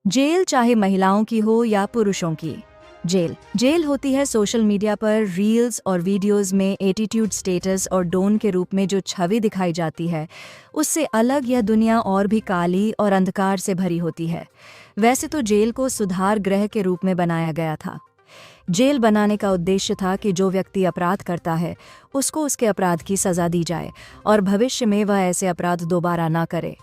Jail चाहे महिलाओं की हो या पुरुषों की। जेल होती है सोशल मीडिया पर रील्स और वीडियोस में एटीट्यूड, स्टेटस और डोन के रूप में जो छवि दिखाई जाती है, उससे अलग यह दुनिया और भी काली और अंधकार से भरी होती है। वैसे तो जेल को सुधार गृह के रूप में बनाया गया था। जेल बनाने का उद्देश्य था कि जो व्यक्ति अपराध करता है उसको उसके अपराध की सज़ा दी जाए और भविष्य में वह ऐसे अपराध दोबारा ना करे।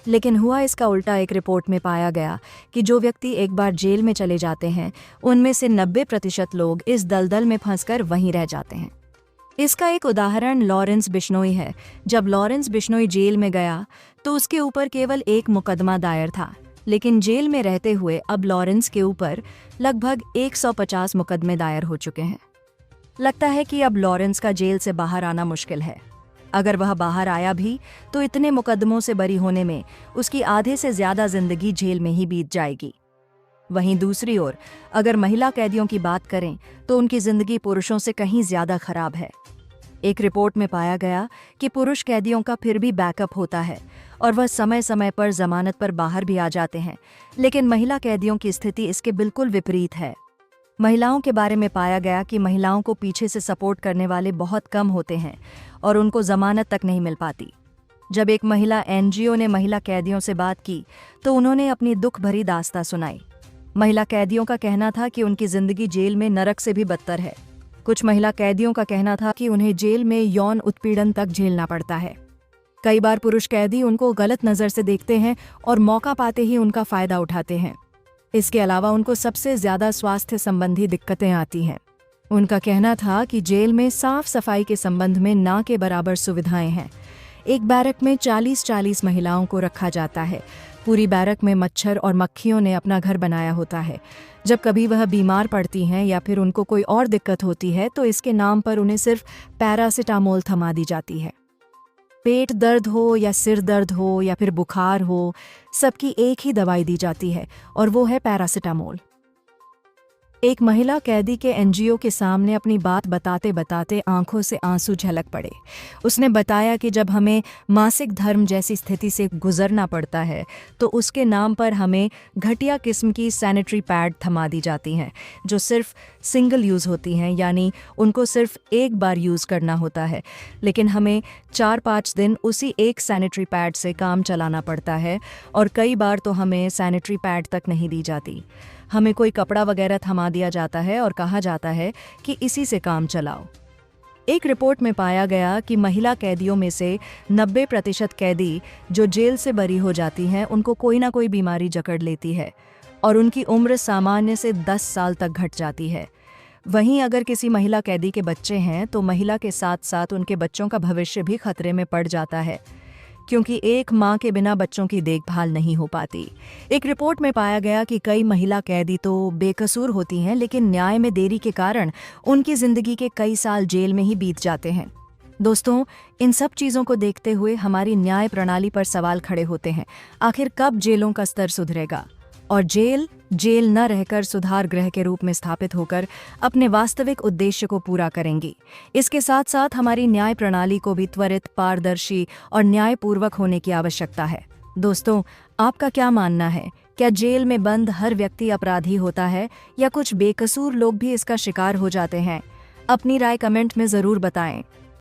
लेकिन हुआ इसका उल्टा। एक रिपोर्ट में पाया गया कि जो व्यक्ति एक बार जेल में चले जाते हैं उनमें से 90% लोग इस दलदल में फंसकर वहीं रह जाते हैं। इसका एक उदाहरण लॉरेंस बिश्नोई है। जब लॉरेंस बिश्नोई जेल में गया तो उसके ऊपर केवल एक मुकदमा दायर था, लेकिन जेल में रहते हुए अब लॉरेंस के ऊपर लगभग 150 मुकदमे दायर हो चुके हैं। लगता है कि अब लॉरेंस का जेल से बाहर आना मुश्किल है। अगर वह बाहर आया भी तो इतने मुकदमों से बरी होने में उसकी आधे से ज्यादा जिंदगी जेल में ही बीत जाएगी। वहीं दूसरी ओर अगर महिला कैदियों की बात करें तो उनकी जिंदगी पुरुषों से कहीं ज्यादा खराब है। एक रिपोर्ट में पाया गया कि पुरुष कैदियों का फिर भी बैकअप होता है और वह समय समय पर जमानत पर बाहर भी आ जाते हैं, लेकिन महिला कैदियों की स्थिति इसके बिल्कुल विपरीत है। महिलाओं के बारे में पाया गया कि महिलाओं को पीछे से सपोर्ट करने वाले बहुत कम होते हैं और उनको जमानत तक नहीं मिल पाती। जब एक महिला एनजीओ ने महिला कैदियों से बात की तो उन्होंने अपनी दुख भरी दास्तां सुनाई। महिला कैदियों का कहना था कि उनकी जिंदगी जेल में नरक से भी बदतर है। कुछ महिला कैदियों का कहना था कि उन्हें जेल में यौन उत्पीड़न तक झेलना पड़ता है। कई बार पुरुष कैदी उनको गलत नज़र से देखते हैं और मौका पाते ही उनका फायदा उठाते हैं। इसके अलावा उनको सबसे ज्यादा स्वास्थ्य संबंधी दिक्कतें आती हैं। उनका कहना था कि जेल में साफ सफाई के संबंध में ना के बराबर सुविधाएं हैं। एक बैरक में 40-40 महिलाओं को रखा जाता है। पूरी बैरक में मच्छर और मक्खियों ने अपना घर बनाया होता है। जब कभी वह बीमार पड़ती हैं या फिर उनको कोई और दिक्कत होती है तो इसके नाम पर उन्हें सिर्फ पैरासिटामोल थमा दी जाती है। पेट दर्द हो या सिर दर्द हो या फिर बुखार हो, सबकी एक ही दवाई दी जाती है और वो है पैरासिटामोल। एक महिला कैदी के एनजीओ के सामने अपनी बात बताते बताते आंखों से आंसू झलक पड़े। उसने बताया कि जब हमें मासिक धर्म जैसी स्थिति से गुजरना पड़ता है तो उसके नाम पर हमें घटिया किस्म की सैनिटरी पैड थमा दी जाती हैं जो सिर्फ सिंगल यूज़ होती हैं, यानी उनको सिर्फ एक बार यूज़ करना होता है, लेकिन हमें 4-5 दिन उसी एक सैनिटरी पैड से काम चलाना पड़ता है और कई बार तो हमें सैनिटरी पैड तक नहीं दी जाती। हमें कोई कपड़ा वगैरह थमा दिया जाता है और कहा जाता है कि इसी से काम चलाओ। एक रिपोर्ट में पाया गया कि महिला कैदियों में से 90% कैदी जो जेल से बरी हो जाती हैं उनको कोई ना कोई बीमारी जकड़ लेती है और उनकी उम्र सामान्य से 10 साल तक घट जाती है। वहीं अगर किसी महिला कैदी के बच्चे हैं तो महिला के साथ साथ उनके बच्चों का भविष्य भी खतरे में पड़ जाता है, क्योंकि एक मां के बिना बच्चों की देखभाल नहीं हो पाती। एक रिपोर्ट में पाया गया कि कई महिला कैदी तो बेकसूर होती हैं, लेकिन न्याय में देरी के कारण उनकी जिंदगी के कई साल जेल में ही बीत जाते हैं। दोस्तों, इन सब चीज़ों को देखते हुए हमारी न्याय प्रणाली पर सवाल खड़े होते हैं। आखिर कब जेलों का स्तर सुधरेगा और जेल न रहकर सुधार गृह के रूप में स्थापित होकर अपने वास्तविक उद्देश्य को पूरा करेंगी। इसके साथ साथ हमारी न्याय प्रणाली को भी त्वरित, पारदर्शी और न्यायपूर्वक होने की आवश्यकता है। दोस्तों, आपका क्या मानना है? क्या जेल में बंद हर व्यक्ति अपराधी होता है या कुछ बेकसूर लोग भी इसका शिकार हो जाते हैं? अपनी राय कमेंट में ज़रूर बताएं।